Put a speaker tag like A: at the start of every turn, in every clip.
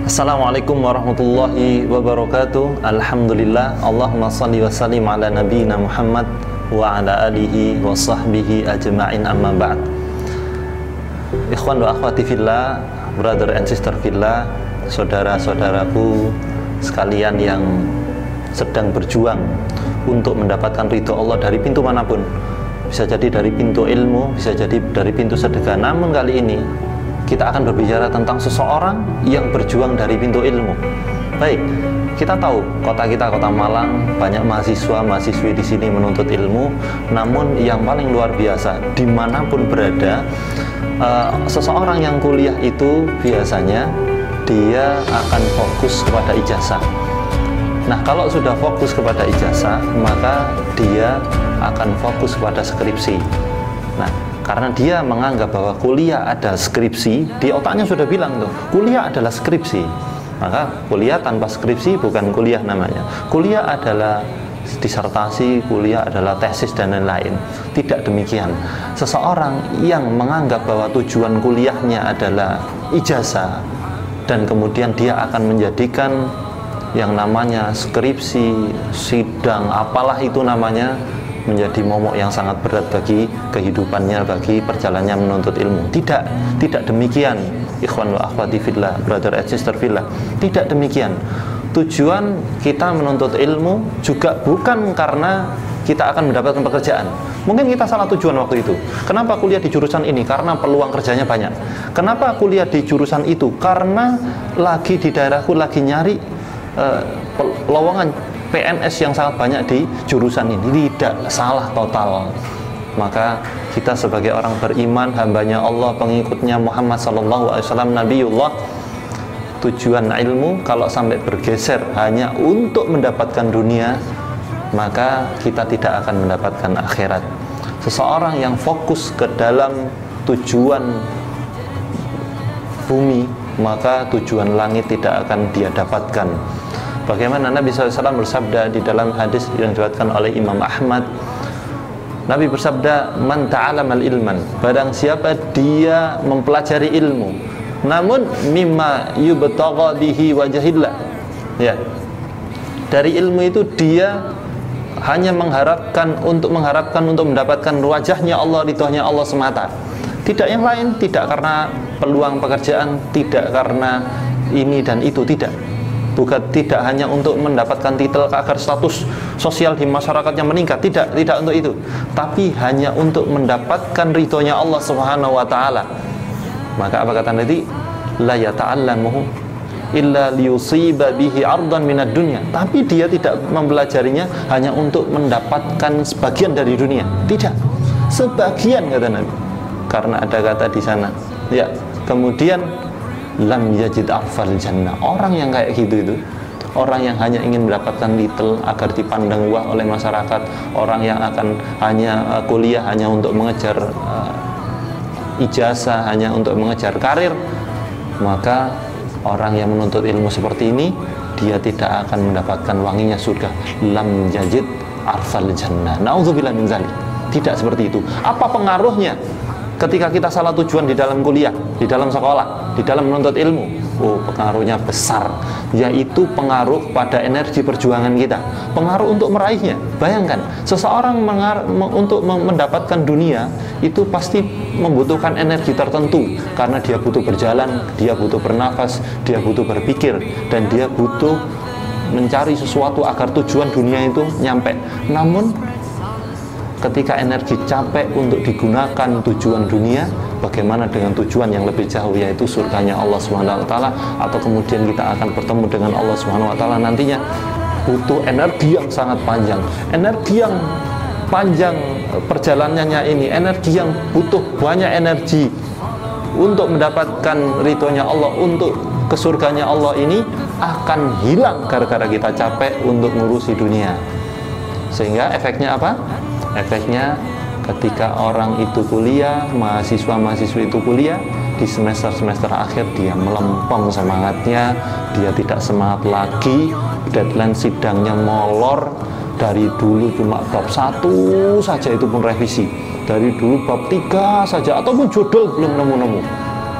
A: Assalamualaikum warahmatullahi wabarakatuh. Alhamdulillah. Allahumma salli wa sallim ala nabiyyina Muhammad wa ala alihi wa sahbihi ajma'in, amma ba'd. Ikhwan wa akhwati fillah, brother and sister fillah, saudara-saudaraku sekalian yang sedang berjuang untuk mendapatkan ridho Allah dari pintu manapun. Bisa jadi dari pintu ilmu, bisa jadi dari pintu sedekah. Namun kali ini kita akan berbicara tentang seseorang yang berjuang dari pintu ilmu. Baik, kita tahu kota kita, kota Malang, banyak mahasiswa-mahasiswi di sini menuntut ilmu. Namun yang paling luar biasa, dimanapun berada, seseorang yang kuliah itu biasanya dia akan fokus kepada ijazah. Nah, kalau sudah fokus kepada ijazah, maka dia akan fokus kepada skripsi. Nah, karena dia menganggap bahwa kuliah ada skripsi, di otaknya sudah bilang tuh, kuliah adalah skripsi. Maka kuliah tanpa skripsi bukan kuliah namanya. Kuliah adalah disertasi, kuliah adalah tesis dan lain-lain. Tidak demikian. Seseorang yang menganggap bahwa tujuan kuliahnya adalah ijazah dan kemudian dia akan menjadikan yang namanya skripsi, sidang, apalah itu namanya, menjadi momok yang sangat berat bagi kehidupannya, bagi perjalanannya menuntut ilmu. Tidak demikian, ikhwan wa akhwati fillah, brother and sister fillah. Tidak demikian. Tujuan kita menuntut ilmu juga bukan karena kita akan mendapatkan pekerjaan. Mungkin kita salah tujuan waktu itu. Kenapa kuliah di jurusan ini? Karena peluang kerjanya banyak. Kenapa kuliah di jurusan itu? Karena lagi di daerahku lagi nyari lowongan PNS yang sangat banyak di jurusan ini. Tidak, salah total. Maka kita sebagai orang beriman, hambanya Allah, pengikutnya Muhammad SAW, Nabiullah, tujuan ilmu kalau sampai bergeser hanya untuk mendapatkan dunia, maka kita tidak akan mendapatkan akhirat. Seseorang yang fokus ke dalam tujuan bumi, maka tujuan langit tidak akan dia dapatkan. Bagaimana Nabi SAW bersabda di dalam hadis yang diriwayatkan oleh Imam Ahmad. Nabi bersabda, "Man ta'alamal ilman", barang siapa dia mempelajari ilmu, namun mimma yubtagha bihi wajhillah. Ya. Dari ilmu itu dia hanya mengharapkan untuk mendapatkan wajahnya Allah, ridhonya Allah semata. Tidak yang lain, tidak karena peluang pekerjaan, tidak karena ini dan itu, tidak. Bukan, tidak hanya untuk mendapatkan titel agar status sosial di masyarakatnya meningkat, tidak untuk itu, tapi hanya untuk mendapatkan ridhonya Allah Subhanahu wa taala. Maka apa kata Nabi? La yata'allamuhu illa liyusiba bihi ardan minad dunya. Tapi dia tidak mempelajarinya hanya untuk mendapatkan sebagian dari dunia. Tidak. Sebagian, kata Nabi. Karena ada kata di sana. Ya, kemudian lam yajid arfal jannah. Orang yang kayak gitu itu, orang yang hanya ingin mendapatkan titel agar dipandang wah oleh masyarakat, orang yang akan hanya kuliah hanya untuk mengejar ijazah, hanya untuk mengejar karir, maka orang yang menuntut ilmu seperti ini, dia tidak akan mendapatkan wanginya surga. Lam yajid arfal jannah. Nauzubillah min dzalik. Tidak seperti itu. Apa pengaruhnya ketika kita salah tujuan di dalam kuliah, di dalam sekolah, di dalam menuntut ilmu? Oh, pengaruhnya besar, yaitu pengaruh pada energi perjuangan kita, pengaruh untuk meraihnya. Bayangkan, seseorang untuk mendapatkan dunia itu pasti membutuhkan energi tertentu, karena dia butuh berjalan, dia butuh bernafas, dia butuh berpikir, dan dia butuh mencari sesuatu agar tujuan dunia itu nyampe. Namun ketika energi capek untuk digunakan tujuan dunia, bagaimana dengan tujuan yang lebih jauh, yaitu surganya Allah Subhanahu wa taala, atau kemudian kita akan bertemu dengan Allah Subhanahu wa taala nantinya? Butuh energi yang sangat panjang, energi yang panjang perjalanannya ini, energi yang butuh banyak energi untuk mendapatkan ridhonya Allah, untuk ke surganya Allah ini akan hilang gara-gara kita capek untuk ngurusi dunia. Sehingga efeknya apa? Efeknya ketika orang itu kuliah, mahasiswa-mahasiswi itu kuliah, di semester-semester akhir dia melempem semangatnya, dia tidak semangat lagi, deadline sidangnya molor, dari dulu cuma bab 1 saja itu pun revisi, dari dulu bab 3 saja, ataupun judul belum nemu-nemu.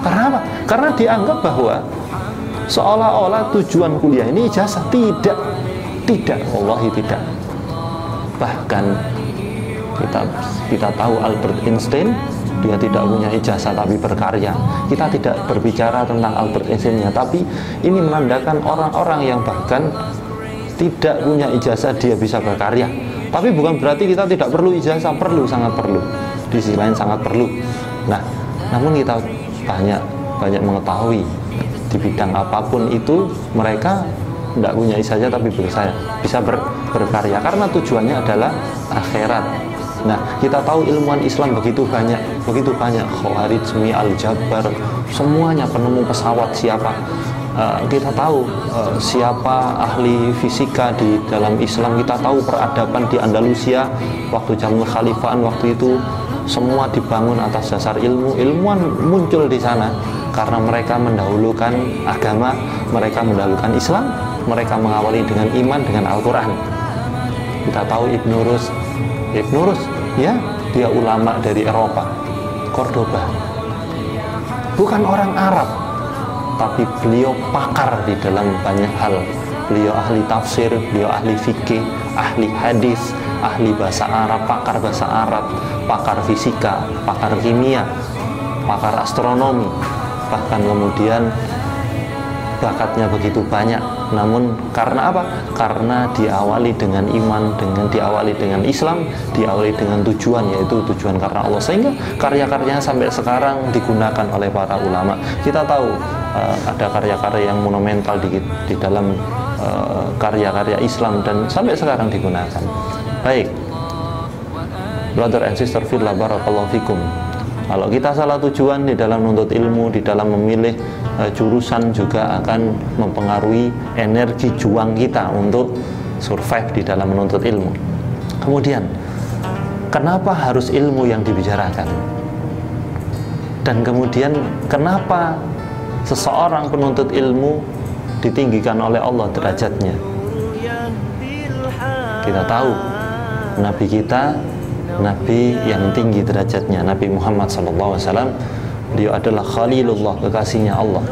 A: Karena apa? Karena dianggap bahwa seolah-olah tujuan kuliah ini ijazah. Tidak, wallahi tidak. Bahkan kita tahu Albert Einstein, dia tidak punya ijazah tapi berkarya. Kita tidak berbicara tentang Albert Einstein-nya, tapi ini menandakan orang-orang yang bahkan tidak punya ijazah dia bisa berkarya. Tapi bukan berarti kita tidak perlu ijazah, perlu, sangat perlu. Di sisi lain sangat perlu. Nah, namun kita banyak mengetahui di bidang apapun itu mereka tidak punya ijazah tapi bisa berkarya karena tujuannya adalah akhirat. Nah, kita tahu ilmuwan Islam begitu banyak Khawarizmi, Al-Jabbar, semuanya penemu pesawat siapa. Kita tahu siapa ahli fisika di dalam Islam. Kita tahu peradaban di Andalusia waktu zaman kekhalifahan waktu itu semua dibangun atas dasar ilmu. Ilmuwan muncul di sana karena mereka mendahulukan agama, mereka mendahulukan Islam, mereka mengawali dengan iman, dengan Al-Quran. Kita tahu Ibnu Rus, ya, dia ulama dari Eropa, Cordoba. Bukan orang Arab, tapi beliau pakar di dalam banyak hal. Beliau ahli tafsir, beliau ahli fikih, ahli hadis, ahli bahasa Arab, pakar bahasa Arab, pakar fisika, pakar kimia, pakar astronomi. Bahkan kemudian bakatnya begitu banyak. Namun karena apa? Karena diawali dengan iman, diawali dengan Islam, diawali dengan tujuan, yaitu tujuan karena Allah, sehingga karya-karyanya sampai sekarang digunakan oleh para ulama. Kita tahu ada karya-karya yang monumental di dalam karya-karya Islam dan sampai sekarang digunakan. Baik, brother and sister fillah, barakallahu fikum. Kalau kita salah tujuan di dalam menuntut ilmu, di dalam memilih jurusan, juga akan mempengaruhi energi juang kita untuk survive di dalam menuntut ilmu. Kemudian, kenapa harus ilmu yang dibicarakan? Dan kemudian, kenapa seseorang penuntut ilmu ditinggikan oleh Allah derajatnya? Kita tahu Nabi kita, Nabi yang tinggi derajatnya, Nabi Muhammad SAW. Beliau adalah Khalilullah, kekasihnya Allah.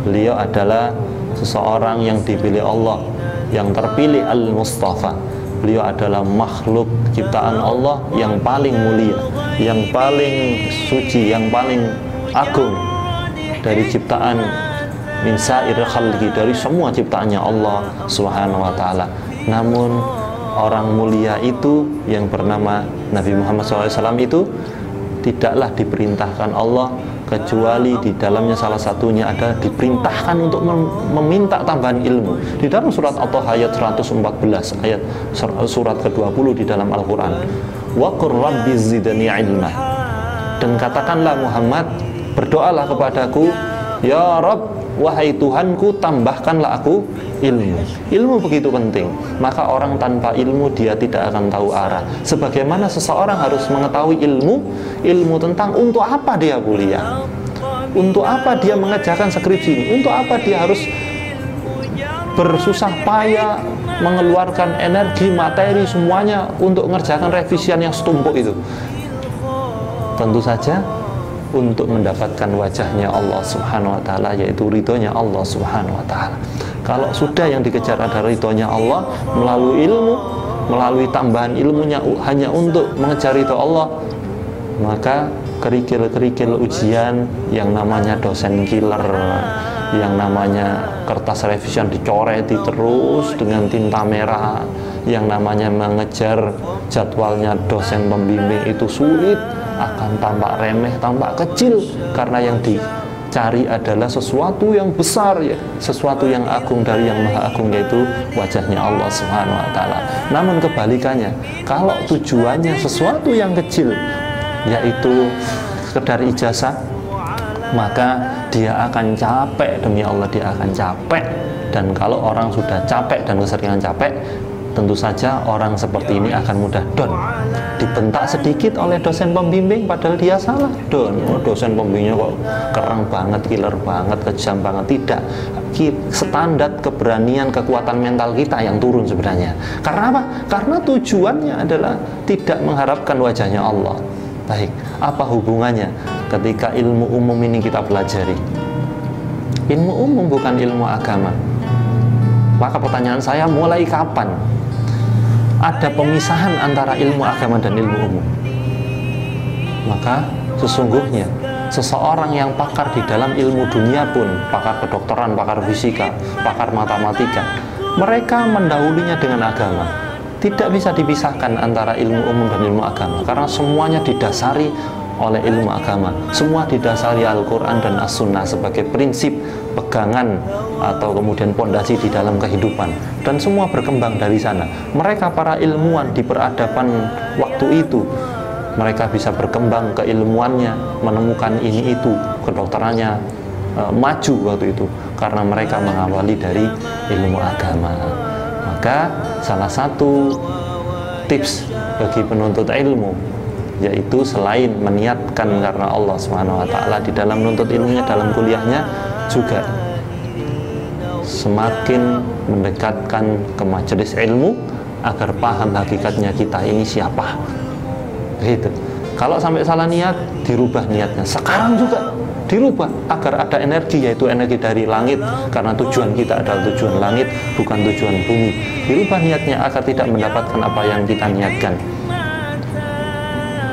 A: Beliau adalah seseorang yang dipilih Allah, yang terpilih Al-Mustafa. Beliau adalah makhluk ciptaan Allah yang paling mulia, yang paling suci, yang paling agung dari ciptaan min sa'ir khalqi, dari semua ciptaannya Allah Subhanahu wa taala. Namun orang mulia itu yang bernama Nabi Muhammad SAW itu tidaklah diperintahkan Allah kecuali di dalamnya salah satunya ada diperintahkan untuk meminta tambahan ilmu. Di dalam surat At-Taha ayat 114, ayat surat ke-20 di dalam Al-Quran, wa qur rabbi zidni ilma, dan katakanlah Muhammad, berdoalah kepadaku, ya Rabb, wahai Tuhanku, tambahkanlah aku ilmu. Ilmu begitu penting. Maka orang tanpa ilmu dia tidak akan tahu arah. Sebagaimana seseorang harus mengetahui ilmu tentang untuk apa dia kuliah, untuk apa dia mengerjakan skripsi ini, untuk apa dia harus bersusah payah mengeluarkan energi, materi, semuanya untuk mengerjakan revisian yang setumpuk itu. Tentu saja untuk mendapatkan wajahnya Allah Subhanahu wa taala, yaitu ridhonya Allah Subhanahu wa taala. Kalau sudah yang dikejar adalah ridhonya Allah melalui ilmu, melalui tambahan ilmunya hanya untuk mengejar ridho Allah, maka kerikil-kerikil ujian yang namanya dosen killer, yang namanya kertas revision dicoreti terus dengan tinta merah, yang namanya mengejar jadwalnya dosen pembimbing itu sulit, akan tampak remeh, tampak kecil, karena yang dicari adalah sesuatu yang besar, ya, sesuatu yang agung dari yang maha agung, yaitu wajahnya Allah Subhanahu wa taala. Namun kebalikannya, kalau tujuannya sesuatu yang kecil, yaitu sekedar ijazah, maka dia akan capek, demi Allah dia akan capek. Dan kalau orang sudah capek dan keseringan capek, tentu saja orang seperti ini akan mudah down. Dibentak sedikit oleh dosen pembimbing padahal dia salah, down. Oh, dosen pembimbingnya kok keren banget, killer banget, kejam banget. Tidak, standar keberanian, kekuatan mental kita yang turun sebenarnya. Karena apa? Karena tujuannya adalah tidak mengharapkan wajahnya Allah. Baik, apa hubungannya ketika ilmu umum ini kita pelajari? ilmu umum bukan ilmu agama. Maka pertanyaan saya, mulai kapan ada pemisahan antara ilmu agama dan ilmu umum? Maka sesungguhnya seseorang yang pakar di dalam ilmu dunia pun, pakar kedokteran, pakar fisika, pakar matematika, mereka mendahulunya dengan agama. Tidak bisa dipisahkan antara ilmu umum dan ilmu agama, karena semuanya didasari oleh ilmu agama. Semua didasari Al-Quran dan As-Sunnah sebagai prinsip pegangan atau kemudian pondasi di dalam kehidupan, dan semua berkembang dari sana. Mereka para ilmuwan di peradaban waktu itu, mereka bisa berkembang keilmuannya, menemukan ini itu, kedokterannya maju waktu itu karena mereka mengawali dari ilmu agama. Maka salah satu tips bagi penuntut ilmu yaitu selain meniatkan karena Allah Subhanahu wa taala di dalam menuntut ilmunya, dalam kuliahnya, juga semakin mendekatkan ke majelis ilmu agar paham hakikatnya kita ini siapa. Gitu. Kalau sampai salah niat, dirubah niatnya. Sekarang juga dirubah agar ada energi, yaitu energi dari langit, karena tujuan kita adalah tujuan langit, bukan tujuan bumi. Dirubah niatnya agar tidak mendapatkan apa yang kita niatkan.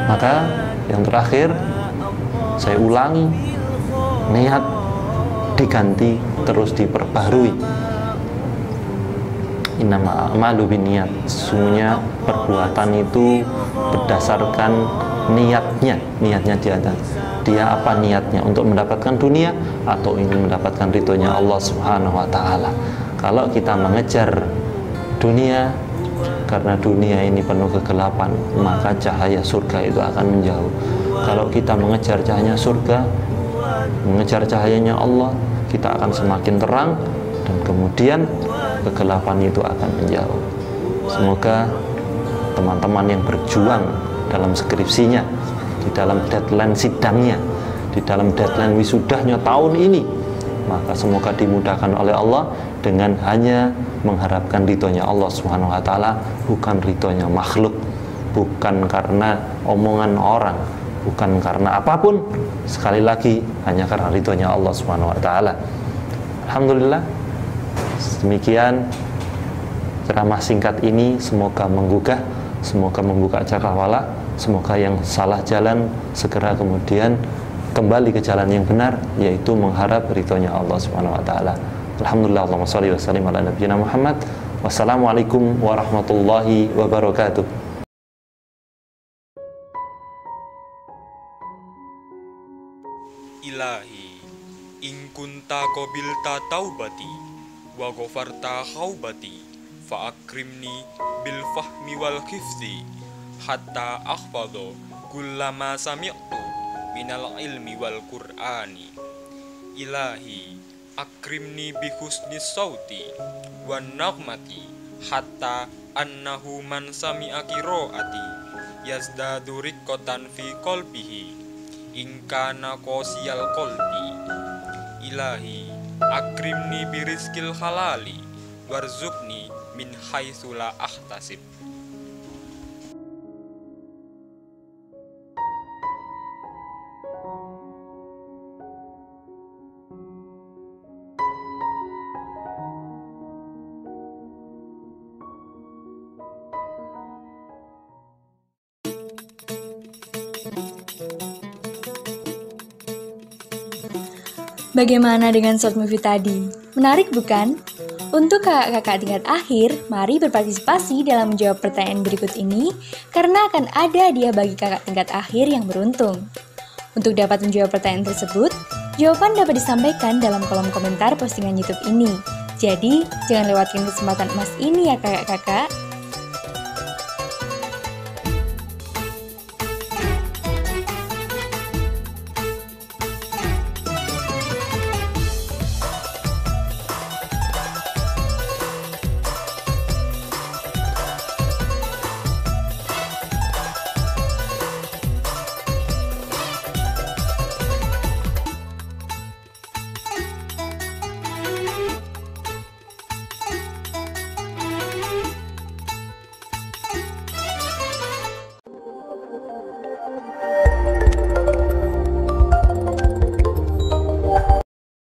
A: Maka yang terakhir saya ulangi, niat diganti terus diperbarui. Innama a'malu binniyat. Sesungguhnya perbuatan itu berdasarkan niatnya dia apa niatnya, untuk mendapatkan dunia atau ingin mendapatkan ridhonya Allah Subhanahu wa taala. Kalau kita mengejar dunia karena dunia ini penuh kegelapan, maka cahaya surga itu akan menjauh. Kalau kita mengejar cahaya surga, mengejar cahayanya Allah, kita akan semakin terang, dan kemudian kegelapan itu akan menjauh. Semoga teman-teman yang berjuang dalam skripsinya, di dalam deadline sidangnya, di dalam deadline wisudahnya tahun ini, maka semoga dimudahkan oleh Allah dengan hanya mengharapkan ridhonya Allah Subhanahu wa taala, bukan ridhonya makhluk, bukan karena omongan orang, bukan karena apapun, sekali lagi hanya karena ridhonya Allah Subhanahu wa taala. Alhamdulillah, demikian ceramah singkat ini, semoga menggugah, semoga membuka cakrawala, semoga yang salah jalan segera kemudian kembali ke jalan yang benar, yaitu mengharap ridhonya Allah Subhanahu wa taala. Alhamdulillah, Allahumma shalli wa sallim ala nabiyyina Muhammad. Wassalamualaikum warahmatullahi wabarakatuh.
B: Ilahi, in kunta qabilta taubati wa ghafarta khaubati fa akrimni bil fahmi wal khifzi hatta akhfadhu kullama sami'tu minal ilmi wal qur'ani. Ilahi, akrimni bi husni sauti wan nagmati hatta annahu man sami'a qiraati yazdadu riqqatan fi qalbihi in kana qasiyal qalbi. Ilahi, akrimni bi rizqil halali warzuqni min haitsu la ahtasib.
C: Bagaimana dengan short movie tadi? Menarik bukan? Untuk kakak-kakak tingkat akhir, mari berpartisipasi dalam menjawab pertanyaan berikut ini, karena akan ada hadiah bagi kakak tingkat akhir yang beruntung. Untuk dapat menjawab pertanyaan tersebut, jawaban dapat disampaikan dalam kolom komentar postingan YouTube ini. Jadi, jangan lewatkan kesempatan emas ini ya kakak-kakak.